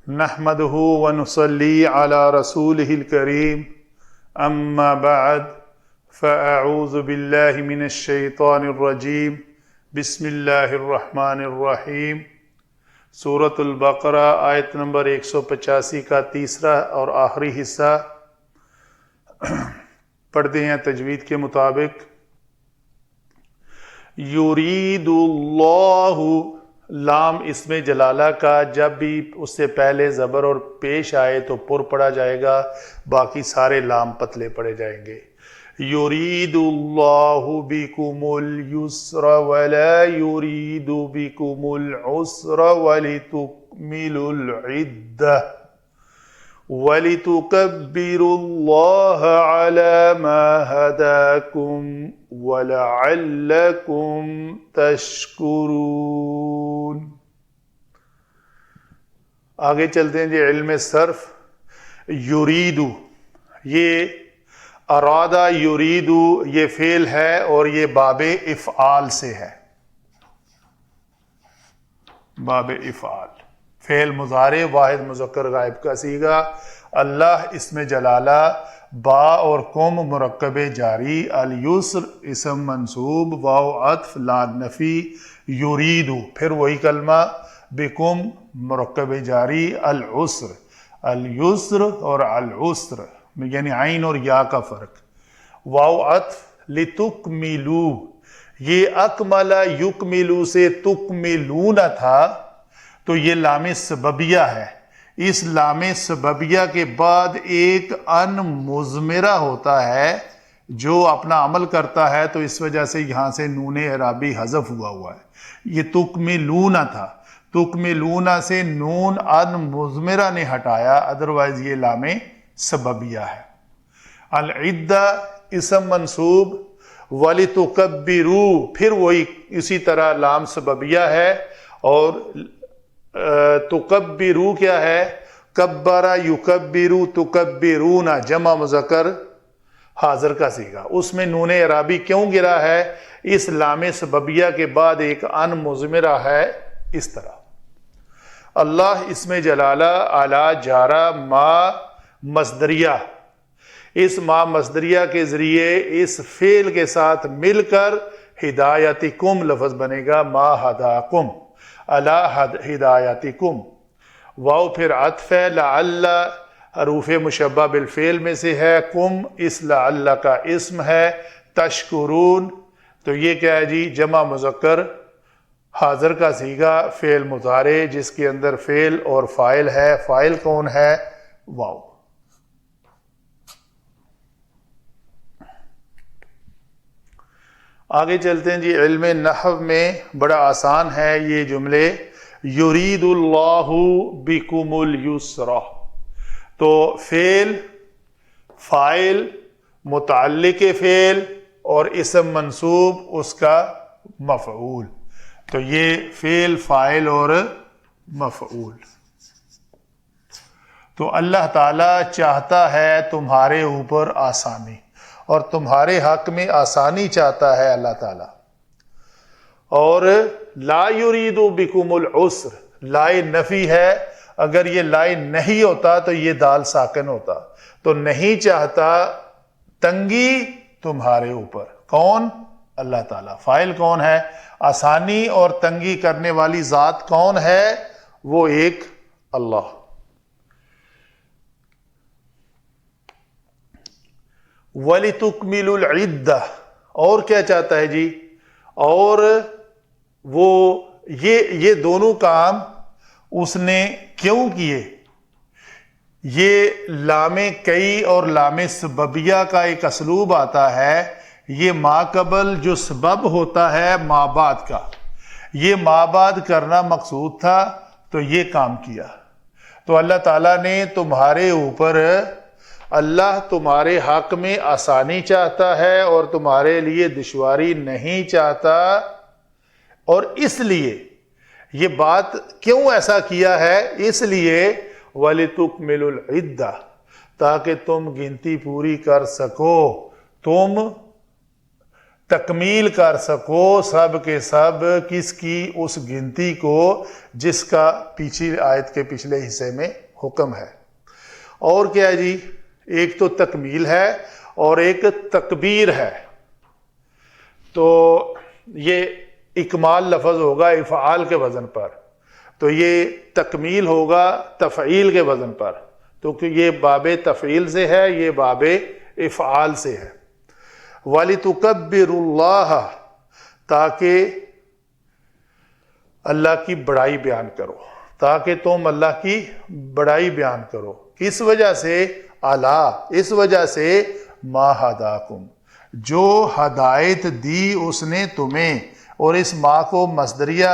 نحمده ونصلي على رسوله الكريم اما بعد فاعوذ باللہ من الشیطان الرجیم بسم اللہ الرحمن الرحیم۔ سورۃ البقرہ آیت نمبر 185 کا تیسرا اور آخری حصہ پڑھتے ہیں تجوید کے مطابق۔ یرید اللہ، لام اسم جلالہ کا جب بھی اس سے پہلے زبر اور پیش آئے تو پر پڑھا جائے گا، باقی سارے لام پتلے پڑھے جائیں گے۔ یرید اللہ بکم الیسر ولا یرید بکم العسر ولتکملوا العدہ وَلِتُكَبِّرُوا اللَّهَ عَلَى مَا هَدَاكُمْ وَلَعَلَّكُمْ تَشْكُرُونَ۔ آگے چلتے ہیں جی علم صرف۔ یریدو، یہ ارادہ یریدو یہ فعل ہے اور یہ باب افعال سے ہے۔ باب افعال فعل مضارع واحد مذکر غائب کا صیغہ، اللہ اسم جلالہ، با اور کم مرکب جاری، الیسر اسم منصوب، واو عطف، لام نفی، یریدو پھر وہی کلمہ، بکم مرکب جاری، العسر، الیسر اور العسر یعنی عین اور یا کا فرق، واو عطف، لتکملو، یہ اکمل یکملو سے تکملون تھا تو یہ لام سببیہ ہے۔ اس لام سببیہ کے بعد ایک ان مضمرہ ہوتا ہے جو اپنا عمل کرتا ہے، تو اس وجہ سے یہاں سے نون اعرابی حذف ہوا ہے۔ یہ تکملون تھا، تکملون سے نون ان مضمرہ نے ہٹایا، ادروائز یہ لام سببیہ ہے۔ العدہ اسم منصوب، وَلِتُكَبِّرُوا پھر وہی اسی طرح لام سببیہ ہے، اور تکبرو کیا ہے؟ کبرا یکبرو تکبرون جمع مذکر حاضر کا صیغہ، اس میں نون اعرابی کیوں گرا ہے؟ اس لام سببیہ کے بعد ایک ان مضمرہ ہے، اس طرح۔ اللہ اسم جلالہ، اعلی جارہ، ما مصدریہ، اس ما مصدریہ کے ذریعے اس فعل کے ساتھ مل کر ہدایتکم لفظ بنے گا، ما ہداکم، الا ہدایتکم، واو پھر عطف ہے، لعل حروف مشبہ بالفعل میں سے ہے، کم اس لعل کا اسم ہے، تشکرون تو یہ کیا ہے جی؟ جمع مذکر حاضر کا صیغہ، فعل مضارع جس کے اندر فعل اور فاعل ہے۔ فاعل کون ہے؟ واو۔ آگے چلتے ہیں جی علم نحو میں، بڑا آسان ہے یہ جملے۔ یرید اللہ بکم الیسر، تو فعل، فاعل، متعلق فعل اور اسم منصوب اس کا مفعول، تو یہ فعل، فاعل اور مفعول۔ تو اللہ تعالی چاہتا ہے تمہارے اوپر آسانی، اور تمہارے حق میں آسانی چاہتا ہے اللہ تعالیٰ۔ اور لا یرید بکم العسر، لائے نفی ہے، اگر یہ لائے نہیں ہوتا تو یہ دال ساکن ہوتا، تو نہیں چاہتا تنگی تمہارے اوپر۔ کون؟ اللہ تعالیٰ۔ فاعل کون ہے؟ آسانی اور تنگی کرنے والی ذات کون ہے؟ وہ ایک اللہ۔ وَلِتُكْمِلُوا الْعِدَّةَ، اور کیا چاہتا ہے جی؟ اور وہ یہ دونوں کام اس نے کیوں کیے؟ یہ لام کئی اور لام سببیہ کا ایک اسلوب آتا ہے، یہ ما قبل جو سبب ہوتا ہے ما بعد کا، یہ ما بعد کرنا مقصود تھا تو یہ کام کیا۔ تو اللہ تعالیٰ نے تمہارے اوپر، اللہ تمہارے حق میں آسانی چاہتا ہے اور تمہارے لیے دشواری نہیں چاہتا، اور اس لیے یہ بات کیوں ایسا کیا ہے؟ اس لیے وَلِتُكْمِلُوا الْعِدَّةَ، تاکہ تم گنتی پوری کر سکو، تکمیل کر سکو سب کے سب کس کی؟ اس گنتی کو جس کا پچھلی آیت کے پچھلے حصے میں حکم ہے۔ اور کیا ہے جی؟ ایک تو تکمیل ہے اور ایک تکبیر ہے۔ تو یہ اکمال لفظ ہوگا افعال کے وزن پر، تو یہ تکمیل ہوگا تفعیل کے وزن پر، تو کہ یہ باب تفعیل سے ہے، یہ باب افعال سے ہے۔ وَلِتُكَبِّرُوا اللَّهَ، تاکہ اللہ کی بڑائی بیان کرو، تاکہ تم اللہ کی بڑائی بیان کرو۔ کس وجہ سے؟ اس وجہ سے ما ہداکم، جو ہدایت دی اس نے تمہیں، اور اس ما کو مصدریہ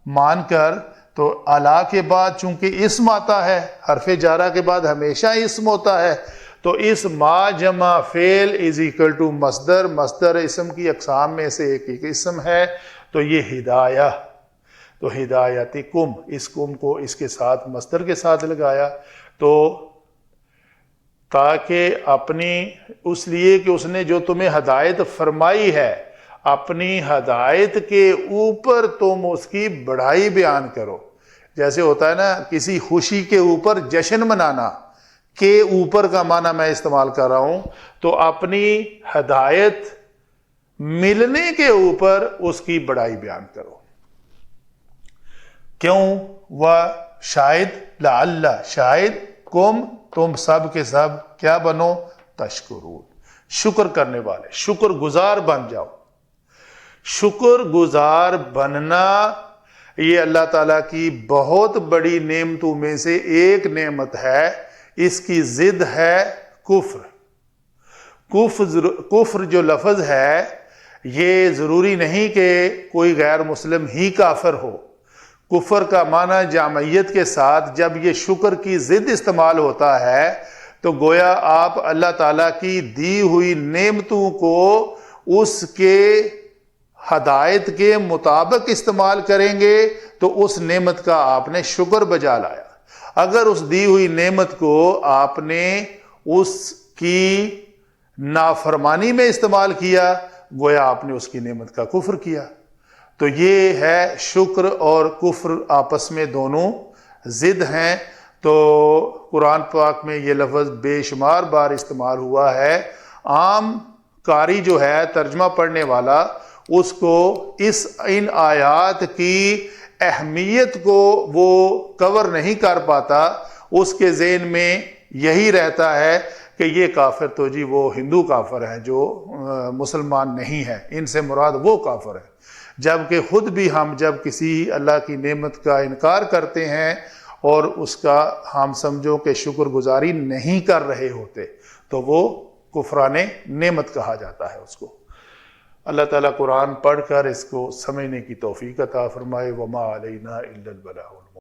مان کر، تو الا کے بعد چونکہ اسم آتا ہے، حرف جارہ کے بعد ہمیشہ اسم ہوتا ہے، تو اس ما جمع فعل از اکول ٹو مصدر، مصدر اسم کی اقسام میں سے ایک اسم ہے، تو یہ ہدایہ، تو ہدایتکم، اس کم کو اس کے ساتھ مصدر کے ساتھ لگایا، تو تاکہ اپنی، اس لیے کہ اس نے جو تمہیں ہدایت فرمائی ہے، اپنی ہدایت کے اوپر تم اس کی بڑائی بیان کرو۔ جیسے ہوتا ہے نا کسی خوشی کے اوپر جشن منانا، کے اوپر کا معنی میں استعمال کر رہا ہوں، تو اپنی ہدایت ملنے کے اوپر اس کی بڑائی بیان کرو۔ کیوں؟ وہ شاید لعل، شاید تم سب کے سب کیا بنو؟ تشکرون، شکر کرنے والے، شکر گزار بن جاؤ۔ شکر گزار بننا یہ اللہ تعالیٰ کی بہت بڑی نعمتوں میں سے ایک نعمت ہے۔ اس کی ضد ہے کفر۔ کفر جو لفظ ہے یہ ضروری نہیں کہ کوئی غیر مسلم ہی کافر ہو۔ کفر کا معنی جامعیت کے ساتھ جب یہ شکر کی ضد استعمال ہوتا ہے تو گویا آپ اللہ تعالیٰ کی دی ہوئی نعمتوں کو اس کے ہدایت کے مطابق استعمال کریں گے تو اس نعمت کا آپ نے شکر بجا لایا۔ اگر اس دی ہوئی نعمت کو آپ نے اس کی نافرمانی میں استعمال کیا گویا آپ نے اس کی نعمت کا کفر کیا۔ تو یہ ہے شکر اور کفر آپس میں دونوں ضد ہیں۔ تو قرآن پاک میں یہ لفظ بے شمار بار استعمال ہوا ہے۔ عام قاری جو ہے ترجمہ پڑھنے والا اس کو ان آیات کی اہمیت کو وہ کور نہیں کر پاتا، اس کے ذہن میں یہی رہتا ہے کہ یہ کافر تو جی وہ ہندو کافر ہیں جو مسلمان نہیں ہیں، ان سے مراد وہ کافر ہے۔ جبکہ خود بھی ہم جب کسی اللہ کی نعمت کا انکار کرتے ہیں اور اس کا ہم سمجھو کہ شکر گزاری نہیں کر رہے ہوتے تو وہ کفران نعمت کہا جاتا ہے اس کو۔ اللہ تعالیٰ قرآن پڑھ کر اس کو سمجھنے کی توفیق عطا فرمائے۔ وما علینا الا البلاغ۔